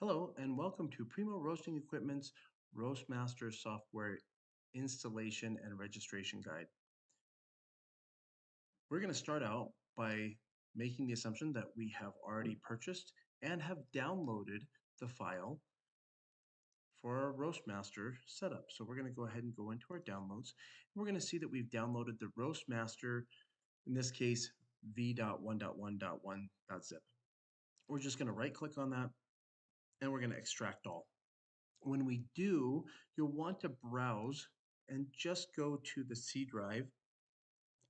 Hello and welcome to Primo Roasting Equipment's Roastmaster software installation and registration guide. We're going to start out by making the assumption that we have already purchased and have downloaded the file for our Roastmaster setup. So we're going to go ahead and go into our downloads. We're going to see that we've downloaded the Roastmaster, in this case, v.1.1.1.zip. We're just going to right click on that and we're going to extract all. When we do, you'll want to browse and just go to the C drive.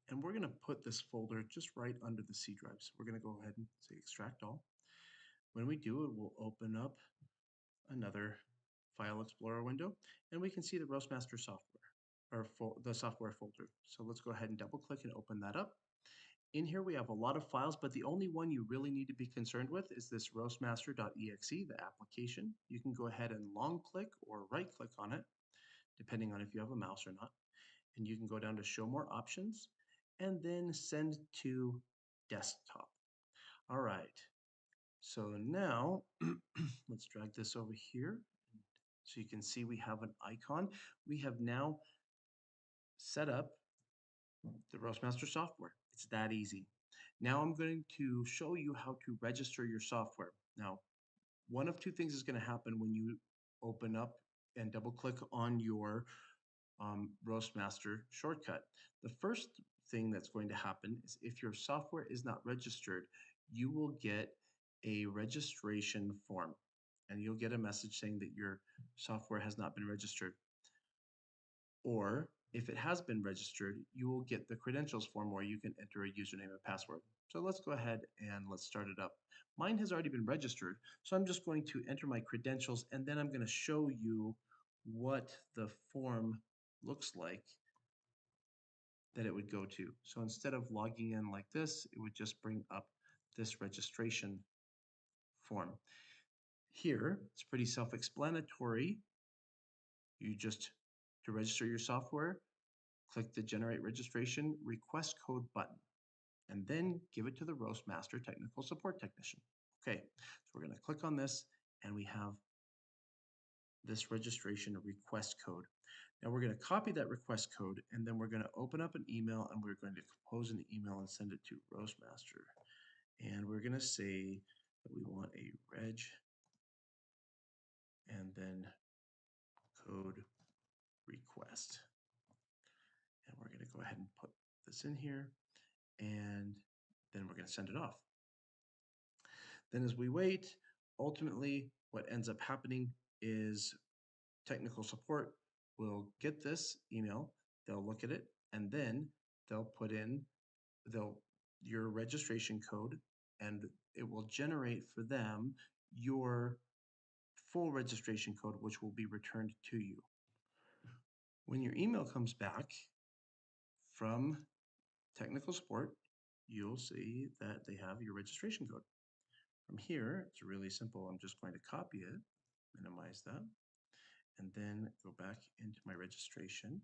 And we're going to put this folder just right under the C drive. So we're going to go ahead and say extract all. When we do, it will open up another File Explorer window, and we can see the Roastmaster software, or the software folder. So let's go ahead and double click and open that up. In here we have a lot of files, but the only one you really need to be concerned with is this roastmaster.exe, the application. You can go ahead and long click or right click on it, depending on if you have a mouse or not. And you can go down to show more options and then send to desktop. All right, so now let's drag this over here. So you can see we have an icon. We have now set up the Roastmaster software. It's that easy. Now I'm going to show you how to register your software. Now, one of two things is going to happen when you open up and double click on your Roastmaster shortcut. The first thing that's going to happen is if your software is not registered, you will get a registration form and you'll get a message saying that your software has not been registered. Or if it has been registered, you will get the credentials form where you can enter a username and password. So let's go ahead and let's start it up. Mine has already been registered, so I'm just going to enter my credentials and then I'm going to show you what the form looks like that it would go to. So instead of logging in like this, it would just bring up this registration form. Here, it's pretty self-explanatory. You just, to register your software, click the Generate Registration Request Code button, and then give it to the Roastmaster Technical Support Technician. Okay, so we're going to click on this, and we have this registration request code. Now we're going to copy that request code, and then we're going to open up an email, and we're going to compose an email and send it to Roastmaster. And we're going to say that we want a reg and then code request. And we're going to go ahead and put this in here, and then we're going to send it off. Then as we wait, ultimately what ends up happening is technical support will get this email, they'll look at it, and then they'll put in your registration code, and it will generate for them your full registration code, which will be returned to you. When your email comes back from technical support, you'll see that they have your registration code. From here, it's really simple. I'm just going to copy it, minimize that, and then go back into my registration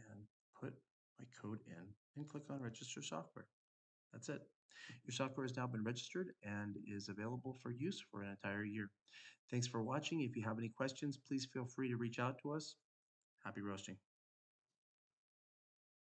and put my code in and click on Register Software. That's it. Your software has now been registered and is available for use for an entire year. Thanks for watching. If you have any questions, please feel free to reach out to us. Happy roasting.